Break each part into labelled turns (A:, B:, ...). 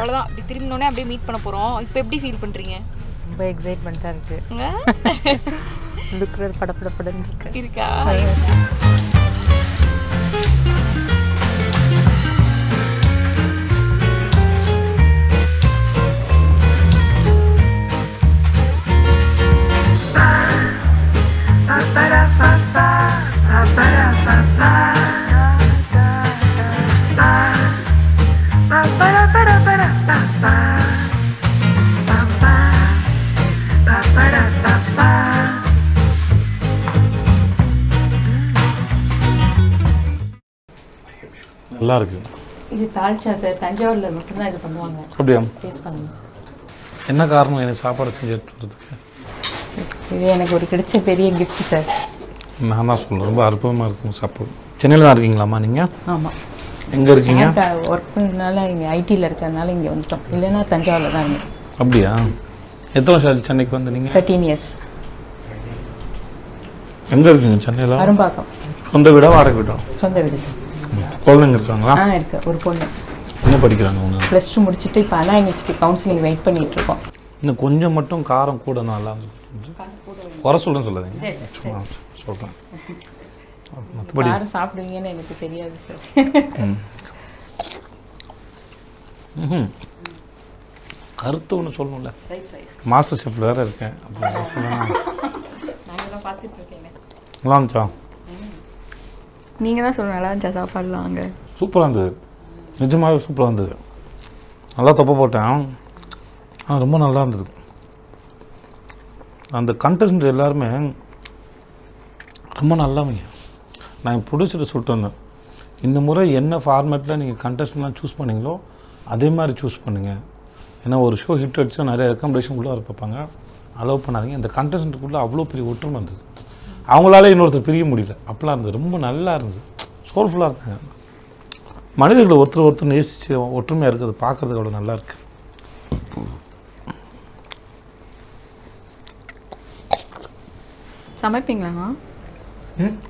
A: அவ்வளோதான். இப்படி திரும்பினோடனே அப்படியே மீட் பண்ண போகிறோம். இப்போ எப்படி ஃபீல் பண்ணுறீங்க?
B: ரொம்ப எக்ஸைட்மெண்ட்டாக இருக்குது. இருக்கிறது படப்படப்படன்னு
A: இருக்கா?
C: நல்லா இருக்கு.
B: இது தால்ச்சா சார், தஞ்சாவூரில் மட்டும்தான் இது பண்ணுவாங்க.
C: அப்படியா?
B: டேஸ்ட் பண்ணுங்க.
C: என்ன காரணம் எனக்கு சாப்பாடு செஞ்சு எடுத்துக்கிறதுக்கு?
B: இது எனக்கு ஒரு கிடைச்ச பெரிய கிஃப்ட் சார்.
C: நான் தான் சொல்லுவேன், ரொம்ப அற்புதமாக இருக்கும் சாப்பாடு. சென்னையில் தான் இருக்கீங்களாம்மா நீங்கள்?
B: ஆமாம்.
C: எங்கே இருக்கீங்க?
B: ஒர்க் பண்ணதுனால இங்கே ஐடியில் இருக்கிறதுனால இங்கே வந்துட்டோம். இல்லைன்னா தஞ்சாவூரில் தான் இருந்தேன்.
C: அப்படியா? எத்தனை வருஷம் சென்னைக்கு வந்து நீங்கள்?
B: 13 years.
C: எங்கே இருக்கீங்க சென்னையில்?
B: அரும்பாக்கம்.
C: சொந்த வீடா வாடகை வீடா?
B: சொந்த வீடு சார்.
C: குழந்தைங்க இருக்காங்களா?
B: இருக்கு. ஒரு பொண்ணு.
C: என்ன படிக்கிறாங்க அவங்க?
B: +2 முடிச்சுட்டு இப்போ அண்ணா யூனிவர்சிட்டி கவுன்சிலிங் வெயிட் பண்ணிட்டு இருக்கோம்.
C: இன்னும் கொஞ்சம் மட்டும் காரம் கூட நல்லா குறை சொல்கிறேன்னு சொல்லாதீங்க, சும்மா சொல்கிறேன். மற்றபடி
B: யாரும் சாப்பிடுவீங்கன்னு எனக்கு தெரியாது சார்.
C: கருத்து ஒன்று சொல்லணும்ல, மாஸ்டர் ஷெஃப்ல வேறு இருக்கேன். நல்லா இருந்துச்சா?
A: நீங்கள் தான் சொல்லணும். நல்லா இருந்துச்சா சாப்பாடுலாம்? அங்கே
C: சூப்பராக இருந்தது, நிஜமாகவே சூப்பராக இருந்தது. நல்லா தொப்பை போட்டேன். ரொம்ப நல்லா இருந்தது. அந்த கண்டஸ்டன்ட் எல்லாருமே ரொம்ப நல்லவங்க. நான் ப்ரொடியூசரை சொல்லிட்டு வந்தேன், இந்த முறை என்ன ஃபார்மேட்டில் நீங்கள் கண்டஸ்டன்ட்லாம் சூஸ் பண்ணிங்களோ அதே மாதிரி சூஸ் பண்ணுங்கள். ஏன்னா ஒரு ஷோ ஹிட் அடித்தா நிறைய ரெக்கமெண்டேஷனுக்குள்ளே பார்ப்பாங்க, அலோவ் பண்ணாதீங்க. இந்த கண்டஸ்டன்ட்டுக்குள்ளே அவ்வளோ பெரிய ஒற்றுமை இருந்தது. அவங்களால இன்னொருத்தர் பிரிய முடியல, அப்படிலாம் இருந்தது. ரொம்ப நல்லா இருந்தது, சோல்ஃபுல்லாக இருந்தாங்க. மனிதர்களை ஒருத்தர் நேசித்து ஒற்றுமையாக இருக்கிறது பார்க்குறதுக்கு அவ்வளோ நல்லா இருக்குது.
A: சமைப்பீங்களா?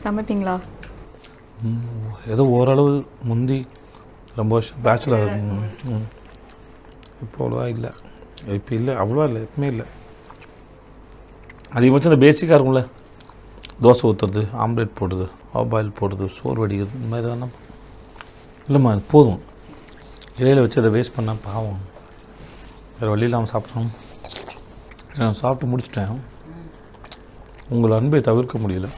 A: சமைப்பீங்களா?
C: ஏதோ ஓரளவு முந்தி ரொம்ப வருஷம் பேச்சுலர் இருக்குங்க. இப்போ அவ்வளோவா இல்லை, இப்போ இல்லை, அவ்வளோவா இல்லை, எப்பவுமே இல்லை. அதிகபட்சம் இந்த பேசிக்காக இருக்கும்ல, தோசை ஊற்றுறது, ஆம்லேட் போடுறது, பாயில் போடுறது, சோறு வடிக்கிறது, இந்த மாதிரி தானே. இல்லைம்மா அது போதும், இலையில் வச்சு அதை வேஸ்ட் பண்ணால் பாவம். வேறு வழியில் அவன் சாப்பிட்றோம். நான் சாப்பிட்டு முடிச்சிட்டேன். உங்கள் அன்பை தவிர்க்க முடியல.